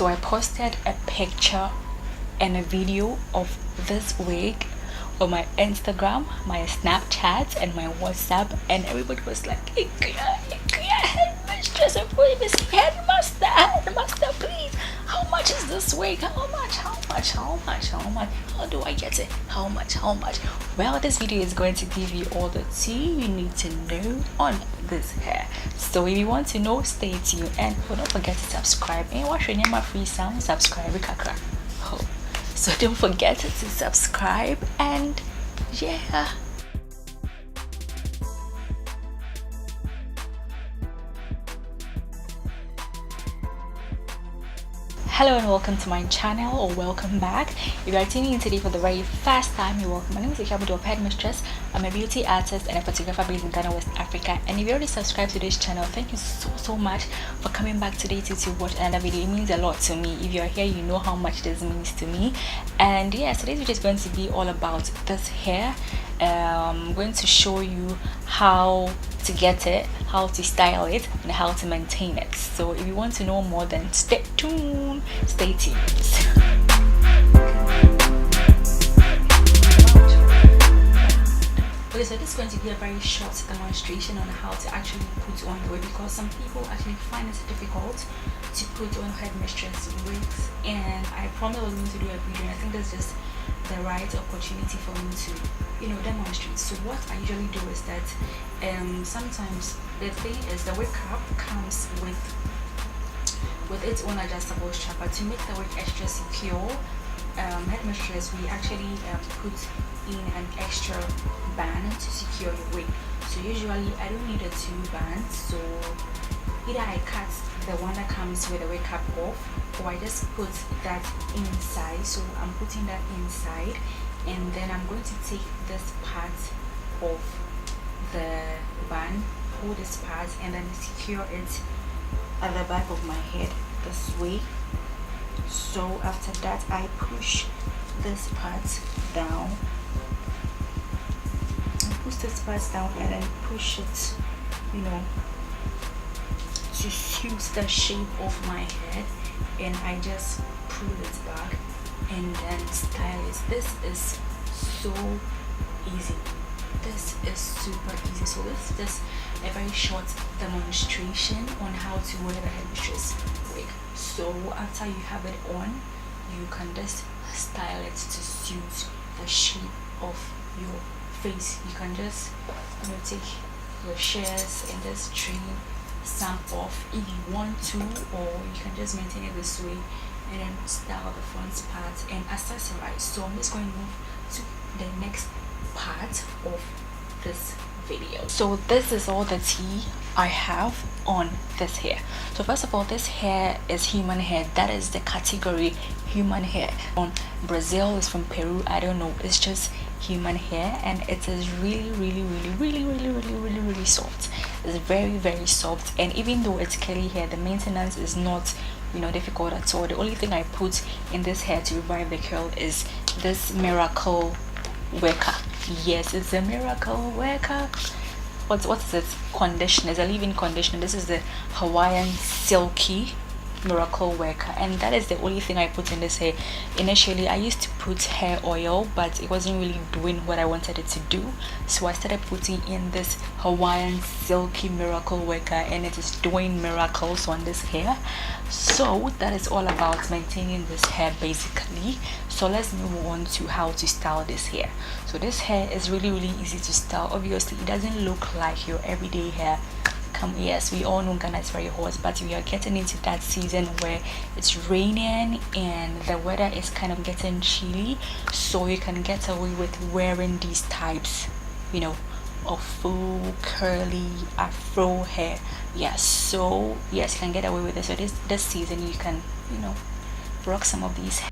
So I posted a picture and a video of this wig on my Instagram, my Snapchat, and my WhatsApp, and everybody was like, Headmistress, Headmaster, please. How much is this wig? How much? How do I get it? How much? Well, this video is going to give you all the tea you need to know on this hair. So if you want to know, stay tuned, and don't forget to subscribe. And watch your name free sound, subscribe, kakra. So don't forget to subscribe, and yeah. Hello and welcome to my channel, or welcome back. If you are tuning in today for the very first time, you're welcome. My name is Headmistress. I'm a beauty artist and a photographer based in Ghana, West Africa. And if you already subscribed to this channel, thank you so much for coming back today to watch another video. It means a lot to me. If you're here, you know how much this means to me. And yeah, today's video is going to be all about this hair. I'm going to show you how to get it, how to style it, and how to maintain it. So if you want to know more, then stay tuned. Okay, so this is going to be a very short demonstration on how to actually put on your wig, because some people actually find it difficult to put on Headmistress wigs, and I promised I was going to do a video, and I think that's just the right opportunity for me to demonstrate. So what I usually do is that sometimes the thing is the wig cap comes with its own adjustable strap, but to make the wig extra secure, Headmistress, we actually put in an extra band to secure your wig. So usually I don't need a 2 bands, so either I cut the one that comes with the wig cap off, or I just put that inside. So I'm putting that inside, and then I'm going to take this part of the band, hold this part, and then secure it at the back of my head this way. So after that, I push this part down. And then push it, to suit the shape of my head, and I just pull it back and then style it. This is so easy. This is super easy. So this is just a very short demonstration on how to wear the Headmistress wig. So after you have it on, you can just style it to suit the shape of your face. You can just take your shears and just trim some off if you want to, or you can just maintain it this way and then style the front part and accessorize. So I'm just going to move to the next part of this video. So this is all the tea I have on this hair. So first of all, this hair is human hair. That is the category human hair. On Brazil, is from Peru, I don't know, it's just human hair, and it is really soft. It's very soft, and even though it's curly hair, the maintenance is not difficult at all. The only thing I put in this hair to revive the curl is this miracle worker. Yes, it's a miracle worker. What is it? Conditioner. It's a leave-in conditioner. This is the Hawaiian Silky miracle worker, and that is the only thing I put in this hair. Initially I used to put hair oil, but it wasn't really doing what I wanted it to do, so I started putting in this Hawaiian Silky miracle worker, and it is doing miracles on this hair. So that is all about maintaining this hair basically. So let's move on to how to style this hair. So this hair is really easy to style. Obviously it doesn't look like your everyday hair. Yes, we all know Ghana is very hot, but we are getting into that season where it's raining and the weather is kind of getting chilly, so you can get away with wearing these types of full curly afro hair. Yes, so yes, you can get away with it. So this season you can rock some of these,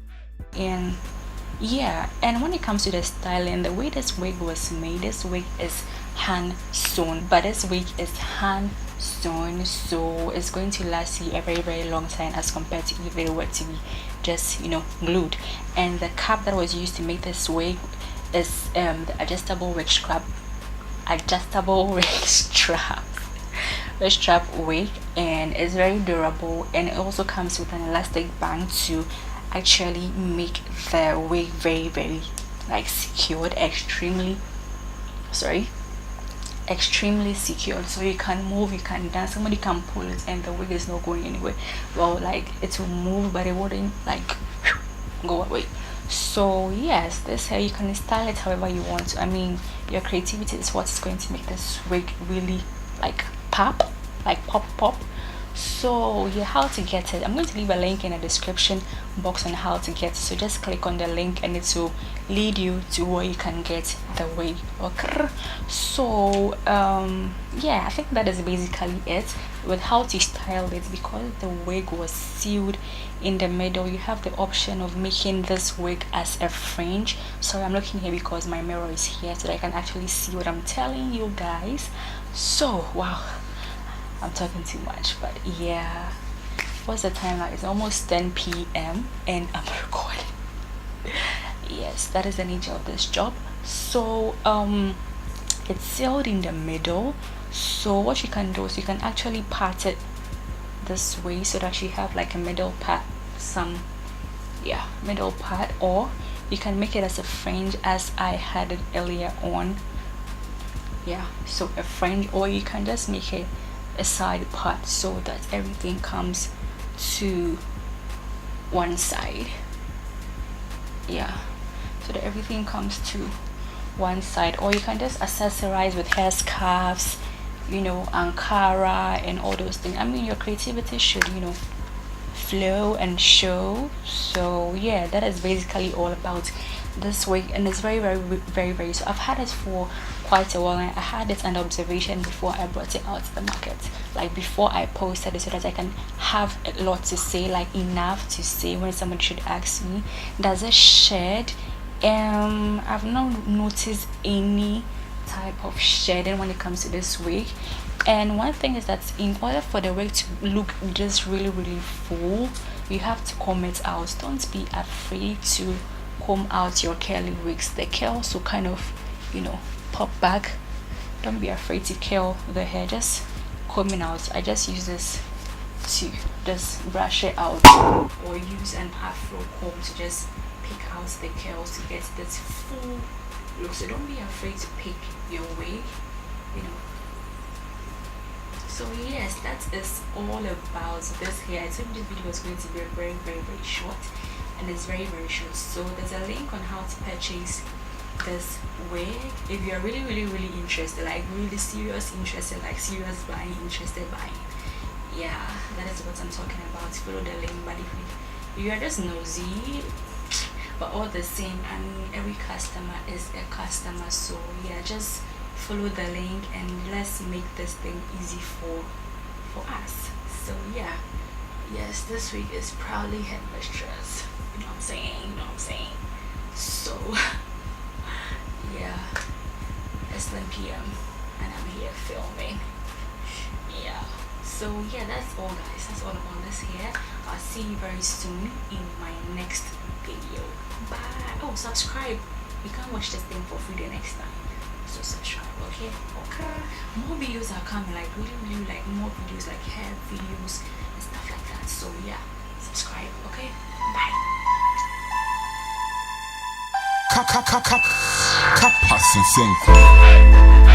and yeah. And when it comes to the styling, the way this wig was made, this wig is hand sewn, but this wig is hand sewn, so it's going to last you a very long time as compared to if it were to be just glued. And the cap that was used to make this wig is the adjustable wig strap. strap wig, and it's very durable, and it also comes with an elastic band to actually make the wig very like secured, extremely secured, so you can move, you can dance, somebody can pull it and the wig is not going anywhere. Well, like it will move but it wouldn't like go away. So yes, this hair you can style it however you want to. I mean, your creativity is what's going to make this wig really like pop, like pop. So yeah, how to get it, I'm going to leave a link in the description box on how to get it, so just click on the link and it will lead you to where you can get the wig. Okay, so yeah, I think that is basically it with how to style it. Because the wig was sealed in the middle, you have the option of making this wig as a fringe. Sorry, I'm looking here because my mirror is here so that I can actually see what I'm telling you guys. So wow, I'm talking too much, but yeah, what's the time like? It's almost 10 p.m. and I'm recording. Yes, that is the nature of this job. So it's sealed in the middle, so what you can do is you can actually part it this way so that you have like a middle part, middle part, or you can make it as a fringe as I had it earlier on. Yeah, so a fringe, or you can just make it a side part so that everything comes to one side. Yeah, so that everything comes to one side. Or you can just accessorize with hair scarves, you know, ankara and all those things. I mean, your creativity should, you know, flow and show. So yeah, that is basically all about this wig, and it's very so I've had it for quite a while, and I had it under observation before I brought it out to the market, like before I posted it, so that I can have a lot to say, like enough to say when someone should ask me, does it shed? I've not noticed any type of shedding when it comes to this wig. And one thing is that in order for the wig to look just really full, you have to comb it out. Don't be afraid to comb out your curly wigs. The curls will kind of, you know, pop back. Don't be afraid to curl the hair, just combing out. I just use this to just brush it out, or use an afro comb to just pick out the curls to get this full look. So don't be afraid to pick your wig, you know. So yes, that is all about this hair. I told you this video was going to be very short, and it's very short. So there's a link on how to purchase this wig if you're really interested, like really serious interested, like serious buying, interested buying. Yeah, that is what I'm talking about. Follow the link. But if you are just nosy, but all the same, I mean, every customer is a customer, so yeah, just follow the link and let's make this thing easy for us. So yeah, yes, this week is proudly Headmistress. You know what I'm saying? So yeah, it's 10 p.m. and I'm here filming. Yeah, so yeah, that's all guys, that's all about this here. I'll see you very soon in my next video. Bye. Oh, subscribe. You can watch this thing for free the next time, so subscribe. Okay, more videos are coming, like really like more videos, like hair videos and stuff like that. So yeah, subscribe. Okay, bye. CARPASS NSENKU.